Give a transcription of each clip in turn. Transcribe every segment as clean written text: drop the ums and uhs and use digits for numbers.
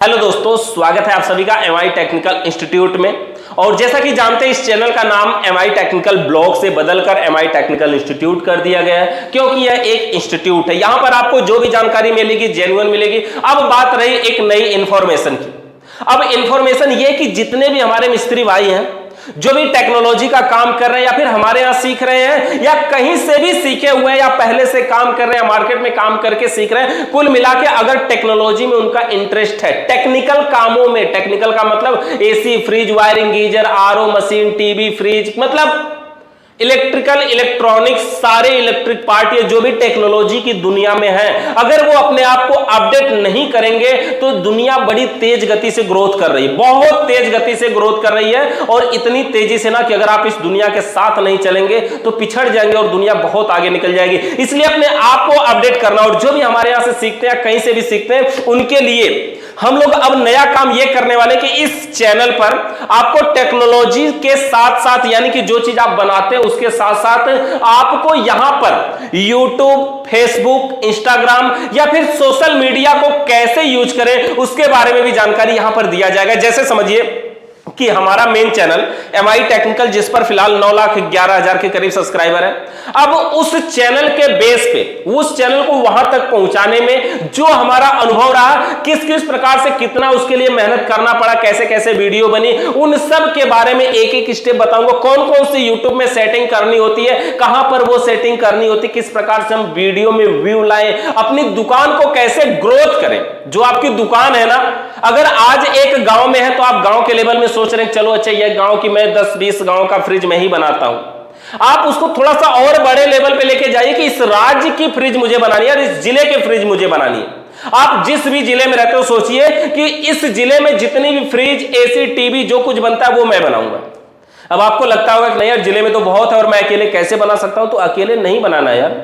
Hello दोस्तों, स्वागत है आप सभी का एमआई टेक्निकल इंस्टीट्यूट में। और जैसा कि जानते हैं, इस चैनल का नाम एमआई टेक्निकल ब्लॉग से बदलकर एमआई टेक्निकल इंस्टीट्यूट कर दिया गया है, क्योंकि यह एक इंस्टीट्यूट है। यहां पर आपको जो भी जानकारी मिलेगी जेन्युइन मिलेगी। अब बात रही एक नई इंफॉर्मेशन की। अब इंफॉर्मेशन ये कि जितने भी हमारे मिस्त्री भाई हैं, जो भी टेक्नोलॉजी का काम कर रहे हैं या फिर हमारे यहां सीख रहे हैं या कहीं से भी सीखे हुए हैं या पहले से काम कर रहे हैं, मार्केट में काम करके सीख रहे हैं, कुल मिला के अगर टेक्नोलॉजी में उनका इंटरेस्ट है, टेक्निकल कामों में, टेक्निकल का मतलब AC, fridge, wiring, geyser, RO machine, TV, fridge, मतलब इलेक्ट्रिकल, इलेक्ट्रॉनिक्स, सारे इलेक्ट्रिक पार्ट, ये जो भी टेक्नोलॉजी की दुनिया में है, अगर वो अपने आप को अपडेट नहीं करेंगे तो दुनिया बड़ी तेज गति से ग्रोथ कर रही है, बहुत तेज गति से ग्रोथ कर रही है। और इतनी तेजी से ना कि अगर आप इस दुनिया के साथ नहीं चलेंगे तो पिछड़ जाएंगे और दुनिया बहुत आगे निकल जाएगी। इसलिए अपने आप को अपडेट करना, और जो भी हमारे यहां से सीखते हैं, कहीं से भी सीखते हैं, उनके लिए हम लोग अब नया काम ये करने वाले कि इस चैनल पर आपको टेक्नोलॉजी के साथ साथ, यानी कि जो चीज आप बनाते हैं उसके साथ साथ आपको यहां पर यूट्यूब, फेसबुक, इंस्टाग्राम या फिर सोशल मीडिया को कैसे यूज करें उसके बारे में भी जानकारी यहां पर दिया जाएगा। जैसे समझिए कि हमारा मेन चैनल एमआई टेक्निकल, जिस पर फिलहाल 9,11,000 के करीब सब्सक्राइबर है, अब उस चैनल के बेस पे, उस चैनल को वहां तक पहुंचाने में जो हमारा अनुभव रहा, किस किस प्रकार से कितना उसके लिए मेहनत करना पड़ा, कैसे कैसे वीडियो बनी, उन सब के बारे में एक एक स्टेप बताऊंगा। कौन कौन सी यूट्यूब में सेटिंग करनी होती है, कहां पर वो सेटिंग करनी होती है, किस प्रकार से हम वीडियो में व्यू लाएं, अपनी दुकान को कैसे ग्रोथ करें। जो आपकी दुकान है ना, अगर आज एक गांव में है तो आप गांव के लेवल में सोच रहे हैं चलो अच्छा ये गांव की मैं 10-20 गांव का फ्रिज मैं ही बनाता हूं, आप उसको थोड़ा सा और बड़े लेवल पे लेके जाइए कि इस राज्य की फ्रिज मुझे बनानी है और इस जिले की फ्रिज मुझे बनानी है। आप जिस भी जिले में रहते हो सोचिए कि इस जिले में जितनी भी फ्रिज, एसी, टीवी जो कुछ बनता है वो मैं बनाऊंगा। अब आपको लगता होगा कि नहीं यार, जिले में तो बहुत है और मैं अकेले कैसे बना सकता हूं, तो अकेले नहीं बनाना यार,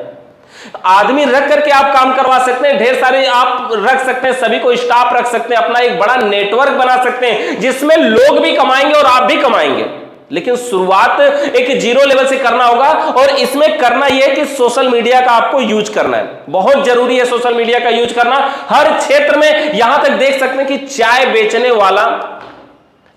आदमी रख करके आप काम करवा सकते हैं, ढेर सारे आप रख सकते हैं, सभी को स्टाफ रख सकते हैं, अपना एक बड़ा नेटवर्क बना सकते हैं जिसमें लोग भी कमाएंगे और आप भी कमाएंगे। लेकिन शुरुआत एक जीरो लेवल से करना होगा। और इसमें करना यह कि सोशल मीडिया का आपको यूज करना है, बहुत जरूरी है सोशल मीडिया का यूज करना हर क्षेत्र में। यहां तक देख सकते हैं कि चाय बेचने वाला,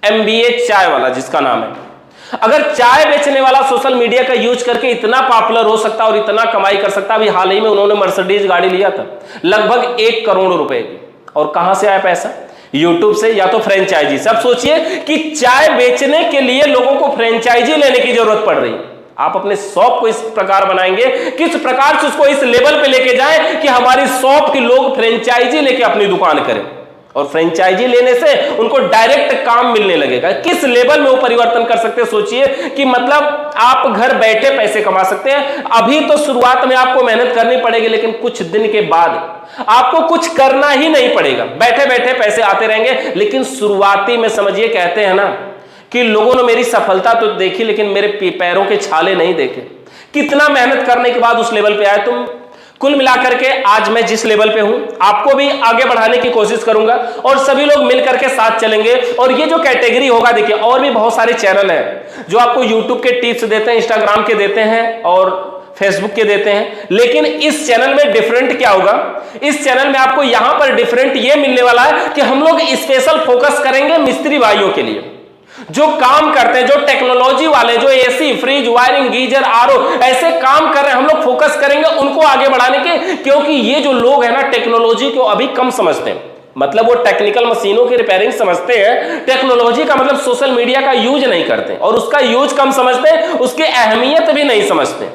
एमबीए चाय वाला जिसका नाम है, अगर चाय बेचने वाला सोशल मीडिया का यूज करके इतना पॉपुलर हो सकता और इतना कमाई कर सकता। अभी हाल ही में उन्होंने मर्सिडीज गाड़ी लिया था लगभग 1 करोड़ रुपए की। और कहां से आया पैसा? यूट्यूब से या तो फ्रेंचाइजी से। अब सोचिए कि चाय बेचने के लिए लोगों को फ्रेंचाइजी लेने की जरूरत पड़ रही है। आप अपने शॉप को इस प्रकार बनाएंगे, किस प्रकार से उसको इस लेवल पे लेके जाएं कि हमारी शॉप के लोग फ्रेंचाइजी लेके अपनी दुकान करें, और फ्रेंचाइजी लेने से उनको डायरेक्ट काम मिलने लगेगा। किस लेवल में वो परिवर्तन कर सकते हैं सोचिए कि मतलब आप घर बैठे पैसे कमा सकते हैं। अभी तो शुरुआत में आपको मेहनत करनी पड़ेगी, लेकिन कुछ दिन के बाद आपको कुछ करना ही नहीं पड़ेगा, बैठे बैठे पैसे आते रहेंगे। लेकिन शुरुआती में समझिए, कहते हैं ना कि लोगों ने मेरी सफलता तो देखी लेकिन मेरे पैरों के छाले नहीं देखे। कितना मेहनत करने के बाद उस लेवल पे आए तुम। कुल मिलाकर के आज मैं जिस लेवल पे हूं, आपको भी आगे बढ़ाने की कोशिश करूंगा और सभी लोग मिलकर के साथ चलेंगे। और ये जो कैटेगरी होगा, देखिए और भी बहुत सारे चैनल हैं जो आपको यूट्यूब के टिप्स देते हैं, इंस्टाग्राम के देते हैं और फेसबुक के देते हैं। लेकिन इस चैनल में डिफरेंट क्या होगा? इस चैनल में आपको यहां पर डिफरेंट ये मिलने वाला है कि हम लोग स्पेशल फोकस करेंगे मिस्त्री भाइयों के लिए, जो काम करते हैं, जो टेक्नोलॉजी वाले, जो AC, fridge, wiring, geyser, RO ऐसे काम कर रहे हैं, हम लोग फोकस करेंगे उनको आगे बढ़ाने के। क्योंकि ये जो लोग हैं ना, टेक्नोलॉजी को अभी कम समझते हैं। मतलब वो टेक्निकल मशीनों की रिपेयरिंग समझते हैं, टेक्नोलॉजी का मतलब सोशल मीडिया का यूज नहीं करते और उसका यूज कम समझते हैं, उसकी अहमियत भी नहीं समझते।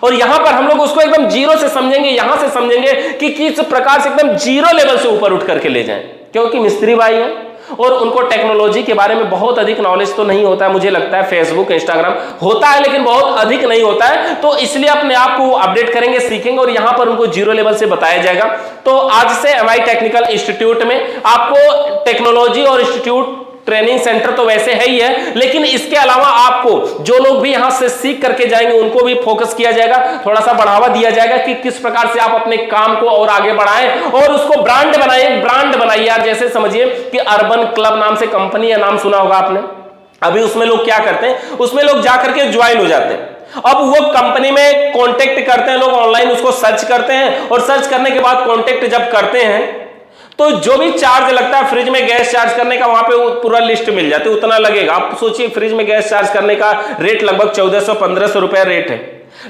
और यहां पर हम लोग उसको एकदम जीरो से समझेंगे, यहां से समझेंगे कि किस प्रकार से एकदम जीरो लेवल से ऊपर उठ करके ले जाएं। क्योंकि मिस्त्री भाई हैं और उनको टेक्नोलॉजी के बारे में बहुत अधिक नॉलेज तो नहीं होता है। मुझे लगता है फेसबुक, इंस्टाग्राम होता है लेकिन बहुत अधिक नहीं होता है, तो इसलिए अपने आप को अपडेट करेंगे, सीखेंगे और यहां पर उनको जीरो लेवल से बताया जाएगा। तो आज से एमआई टेक्निकल इंस्टीट्यूट में आपको टेक्नोलॉजी और इंस्टीट्यूट ट्रेनिंग सेंटर तो वैसे है ही है, लेकिन इसके अलावा आपको जो लोग भी यहां से सीख करके जाएंगे उनको भी फोकस किया जाएगा, थोड़ा सा बढ़ावा दिया जाएगा कि किस प्रकार से आप अपने काम को और आगे बढ़ाएं और उसको ब्रांड बनाइए। ब्रांड बनाइए यार, जैसे समझिए कि अर्बन क्लब नाम से कंपनी है, नाम सुना होगा आपने। अभी उसमें लोग क्या करते हैं, उसमें लोग जाकर के ज्वाइन हो जाते हैं। अब वो कंपनी में कांटेक्ट करते हैं लोग, ऑनलाइन उसको सर्च करते हैं और सर्च करने के बाद कांटेक्ट जब करते हैं तो जो भी चार्ज लगता है फ्रिज में गैस चार्ज करने का, वहां पे वो पूरा लिस्ट मिल जाती है, उतना लगेगा। आप सोचिए फ्रिज में गैस चार्ज करने का रेट लगभग 1400-1500 रुपए रेट है,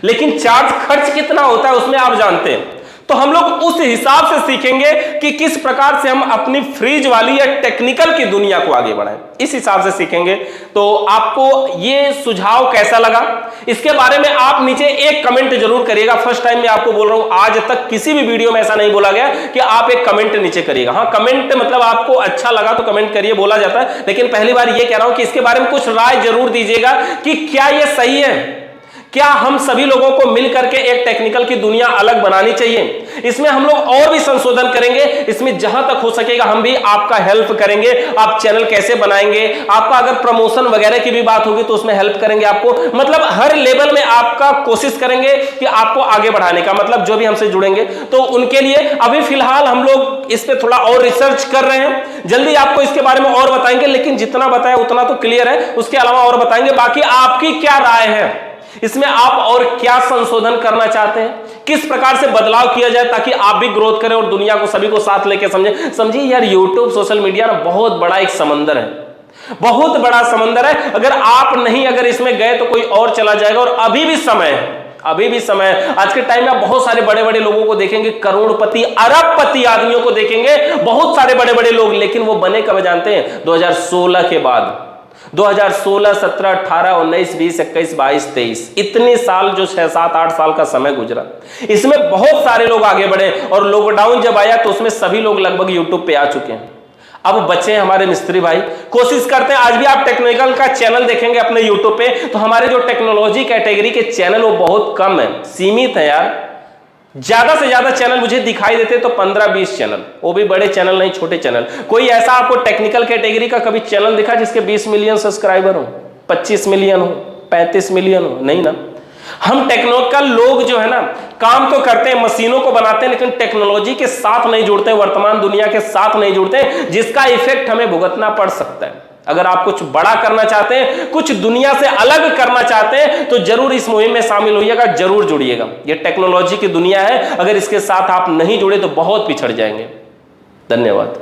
लेकिन चार्ज खर्च कितना होता है उसमें आप जानते हैं। तो हम लोग उस हिसाब से सीखेंगे कि किस प्रकार से हम अपनी फ्रिज वाली या टेक्निकल की दुनिया को आगे बढ़ाएं, इस हिसाब से सीखेंगे। तो आपको ये सुझाव कैसा लगा, इसके बारे में आप नीचे एक कमेंट जरूर करिएगा। फर्स्ट टाइम मैं आपको बोल रहा हूं, आज तक किसी भी वीडियो में ऐसा नहीं बोला गया कि आप एक कमेंट नीचे करिएगा। हाँ, कमेंट मतलब आपको अच्छा लगा तो कमेंट करिए, बोला जाता है, लेकिन पहली बार ये कह रहा हूं कि इसके बारे में कुछ राय जरूर दीजिएगा कि क्या ये सही है, क्या हम सभी लोगों को मिलकर के एक टेक्निकल की दुनिया अलग बनानी चाहिए। इसमें हम लोग और भी संशोधन करेंगे, इसमें जहां तक हो सकेगा हम भी आपका हेल्प करेंगे। आप चैनल कैसे बनाएंगे, आपका अगर प्रमोशन वगैरह की भी बात होगी तो उसमें हेल्प करेंगे आपको। मतलब हर लेवल में आपका कोशिश करेंगे कि आपको आगे बढ़ाने का, मतलब जो भी हमसे जुड़ेंगे तो उनके लिए अभी फिलहाल हम लोग इस पे थोड़ा और रिसर्च कर रहे हैं। जल्दी आपको इसके बारे में और बताएंगे, लेकिन जितना बताया उतना तो क्लियर है, उसके अलावा और बताएंगे। बाकी आपकी क्या राय है इसमें, आप और क्या संशोधन करना चाहते हैं, किस प्रकार से बदलाव किया जाए ताकि आप भी ग्रोथ करें और दुनिया को सभी को साथ लेके समझिए यार, यूट्यूब सोशल मीडिया ना बहुत बड़ा एक समंदर है, बहुत बड़ा समंदर है। अगर आप नहीं अगर इसमें गए तो कोई और चला जाएगा। और अभी भी समय है, अभी भी समय है। आज के टाइम में आप बहुत सारे बड़े बड़े लोगों को देखेंगे, करोड़पति अरबपति आदमियों को देखेंगे, बहुत सारे बड़े बड़े लोग, लेकिन वो बने कब जानते हैं, 2016 के बाद। 2016, 17, 18, 19, 20, 21, 22, 23 इतने साल जो 6, 7, 8 साल का समय गुजरा, इसमें बहुत सारे लोग आगे बढ़े। और लॉकडाउन जब आया तो उसमें सभी लोग लगभग यूट्यूब पे आ चुके हैं। अब बच्चे हमारे मिस्त्री भाई कोशिश करते हैं, आज भी आप टेक्निकल का चैनल देखेंगे अपने यूट्यूब पे तो हमारे जो टेक्नोलॉजी कैटेगरी के चैनल वो बहुत कम है, सीमित है यार। ज्यादा से ज्यादा चैनल मुझे दिखाई देते तो 15-20 चैनल, वो भी बड़े चैनल नहीं, छोटे चैनल। कोई ऐसा आपको टेक्निकल कैटेगरी का कभी चैनल दिखा जिसके 20 मिलियन सब्सक्राइबर हो, 25 मिलियन हो, 35 मिलियन हो? नहीं ना। हम टेक्निकल लोग जो है ना, काम तो करते हैं, मशीनों को बनाते हैं, लेकिन टेक्नोलॉजी के साथ नहीं जुड़ते, वर्तमान दुनिया के साथ नहीं जुड़ते, जिसका इफेक्ट हमें भुगतना पड़ सकता है। अगर आप कुछ बड़ा करना चाहते हैं, कुछ दुनिया से अलग करना चाहते हैं, तो जरूर इस मुहिम में शामिल होइएगा, जरूर जुड़िएगा। ये टेक्नोलॉजी की दुनिया है, अगर इसके साथ आप नहीं जुड़े तो बहुत पिछड़ जाएंगे। धन्यवाद।